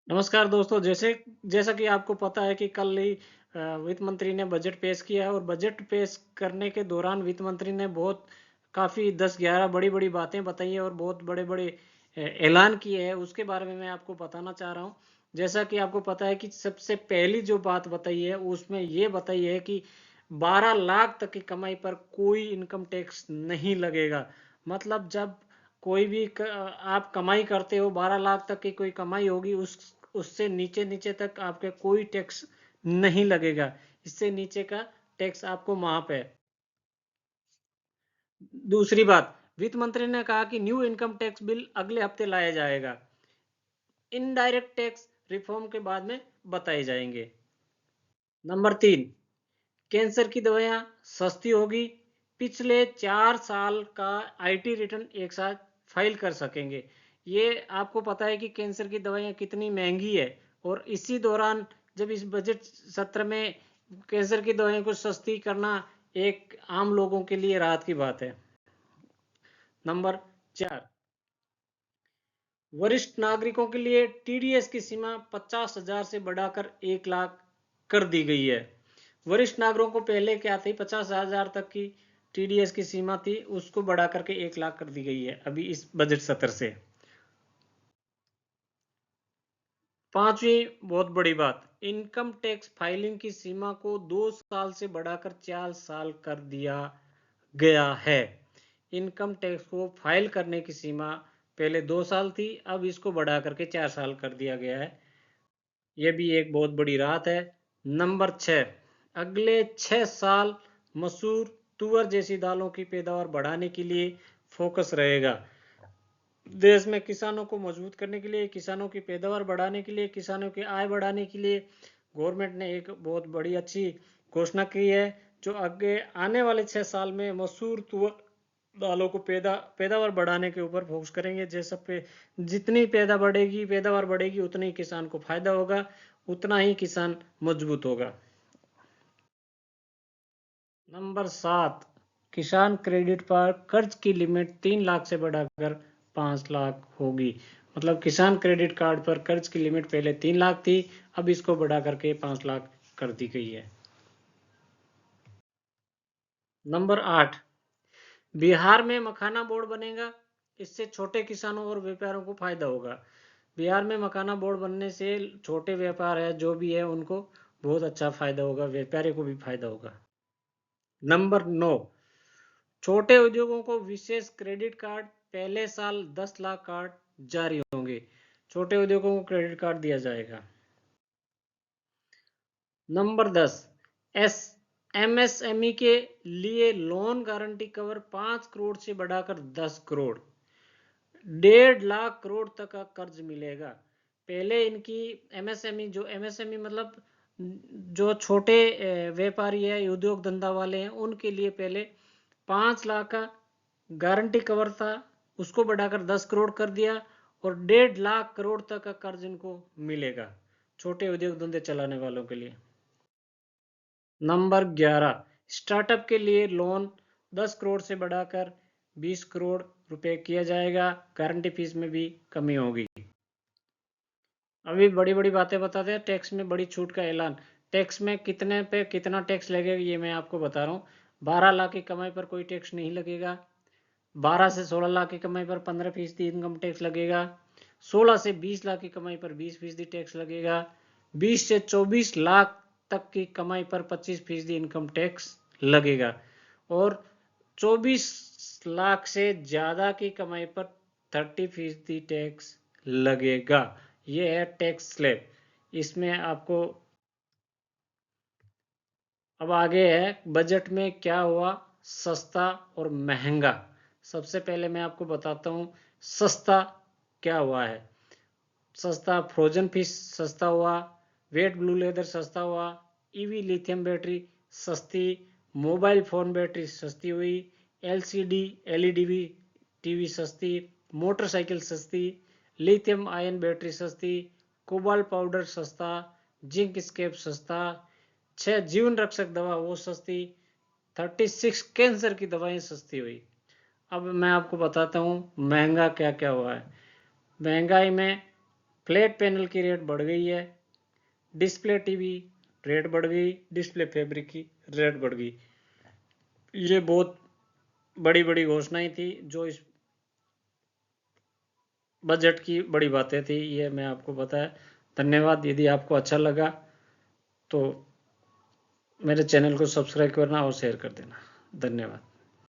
नमस्कार दोस्तों, जैसा कि आपको पता है कि कल ही वित्त मंत्री ने बजट पेश किया है और बजट पेश करने के दौरान वित्त मंत्री ने काफ़ी 10-11 बड़ी-बड़ी बातें बताई हैं और बहुत बड़े-बड़े ऐलान किए हैं। उसके बारे में मैं आपको बताना चाह रहा हूँ। जैसा कि आपको पता है कि सबसे पहली जो बात बताई है, उसमें ये बताई है कि 12 लाख तक की कमाई पर कोई इनकम टैक्स नहीं लगेगा। मतलब जब कोई भी आप कमाई करते हो, 12 लाख तक की कोई कमाई होगी, उससे नीचे नीचे तक आपके कोई टैक्स नहीं लगेगा। इससे नीचे का टैक्स आपको माफ है। दूसरी बात, वित्त मंत्री ने कहा कि न्यू इनकम टैक्स बिल अगले हफ्ते लाया जाएगा। इनडायरेक्ट टैक्स रिफॉर्म के बाद में बताए जाएंगे। नंबर 3, कैंसर की दवाइयां सस्ती होगी। पिछले 4 साल का आईटी रिटर्न एक साथ फाइल कर सकेंगे। ये आपको पता है कि कैंसर की दवाइयां कितनी महंगी है और इसी दौरान जब इस बजट सत्र में कैंसर की दवाइयों को सस्ती करना एक आम लोगों के लिए राहत की बात है। नंबर 4, वरिष्ठ नागरिकों के लिए टीडीएस की सीमा 50,000 से बढ़ाकर 1 लाख कर दी गई है। वरिष्ठ नागरिकों को पहले क्या थी, 50,000 तक की टीडीएस की सीमा थी, उसको बढ़ा करके 1 लाख कर दी गई है अभी इस बजट सत्र से। पांचवी बहुत बड़ी बात, इनकम टैक्स फाइलिंग की सीमा को 2 साल से बढ़ाकर 4 साल कर दिया गया है। इनकम टैक्स को फाइल करने की सीमा पहले 2 साल थी, अब इसको बढ़ा करके 4 साल कर दिया गया है। यह भी एक बहुत बड़ी राहत है। नंबर 6, अगले 6 साल मसूर, तुअर जैसी दालों की पैदावार बढ़ाने के लिए फोकस रहेगा। देश में किसानों को मजबूत करने के लिए, किसानों की पैदावार बढ़ाने के लिए, किसानों की आय बढ़ाने के लिए गवर्नमेंट ने एक बहुत बड़ी अच्छी घोषणा की है, जो आगे आने वाले 6 साल में मसूर, तुअर दालों को पैदावार बढ़ाने के ऊपर फोकस करेंगे। जैसे पे जितनी पैदावार बढ़ेगी उतना ही किसान को फायदा होगा, उतना ही किसान मजबूत होगा। नंबर 7, किसान क्रेडिट पर कर्ज की लिमिट 3 लाख से बढ़ाकर 5 लाख होगी। मतलब किसान क्रेडिट कार्ड पर कर्ज की लिमिट पहले 3 लाख थी, अब इसको बढ़ा करके 5 लाख कर दी गई है। नंबर 8, बिहार में मखाना बोर्ड बनेगा। इससे छोटे किसानों और व्यापारियों को फायदा होगा। बिहार में मखाना बोर्ड बनने से छोटे व्यापार है जो भी है उनको बहुत अच्छा फायदा होगा, व्यापारी को भी फायदा होगा। नंबर 9, छोटे उद्योगों को विशेष क्रेडिट कार्ड, पहले साल 10 लाख कार्ड जारी होंगे। छोटे उद्योगों को क्रेडिट कार्ड दिया जाएगा। नंबर 10, एस एमएसएमई के लिए लोन गारंटी कवर 5 करोड़ से बढ़ाकर 10 करोड़, 1.5 लाख तक का कर्ज मिलेगा। पहले इनकी एमएसएमई मतलब जो छोटे व्यापारी है, उद्योग धंधा वाले हैं, उनके लिए पहले 5 लाख का गारंटी कवर था, उसको बढ़ाकर 10 करोड़ कर दिया और 1.5 लाख तक का कर्ज इनको मिलेगा, छोटे उद्योग धंधे चलाने वालों के लिए। नंबर 11, स्टार्टअप के लिए लोन 10 करोड़ से बढ़ाकर 20 करोड़ रुपए किया जाएगा। गारंटी फीस में भी कमी होगी। अभी बड़ी बड़ी बातें बताते हैं। टैक्स में बड़ी छूट का ऐलान। टैक्स में कितने पे कितना टैक्स लगेगा ये मैं आपको बता रहा हूँ। 12 लाख की कमाई पर कोई टैक्स नहीं लगेगा। 12 से 16 लाख की कमाई पर 15% इनकम टैक्स लगेगा। 16 से 20 लाख की कमाई पर 20% टैक्स लगेगा। 20 से 24 लाख तक की कमाई पर 25% इनकम टैक्स लगेगा और 24 लाख से ज्यादा की कमाई पर 30% टैक्स लगेगा। ये है टैक्स स्लैब। इसमें आपको अब आगे है बजट में क्या हुआ सस्ता और महंगा। सबसे पहले मैं आपको बताता हूँ सस्ता क्या हुआ है। सस्ता फ्रोजन फिश सस्ता हुआ, वेट ब्लू लेदर सस्ता हुआ, ईवी लिथियम बैटरी सस्ती, मोबाइल फोन बैटरी सस्ती हुई, एलसीडी एलईडी टीवी सस्ती, मोटरसाइकिल सस्ती, लिथियम आयन बैटरी सस्ती, कोबाल्ट पाउडर सस्ता, जिंक स्केप सस्ता, 6 जीवन रक्षक दवा वो सस्ती, 36 कैंसर की दवाएं सस्ती हुई। अब मैं आपको बताता हूँ महंगा क्या क्या हुआ है। महंगाई में फ्लैट पैनल की रेट बढ़ गई है, डिस्प्ले टीवी रेट बढ़ गई, डिस्प्ले फैब्रिक की रेट बढ़ गई। ये बहुत बड़ी बड़ी घोषणाएं थी, जो इस बजट की बड़ी बातें थी, ये मैं आपको बताया। धन्यवाद। यदि आपको अच्छा लगा तो मेरे चैनल को सब्सक्राइब करना और शेयर कर देना। धन्यवाद।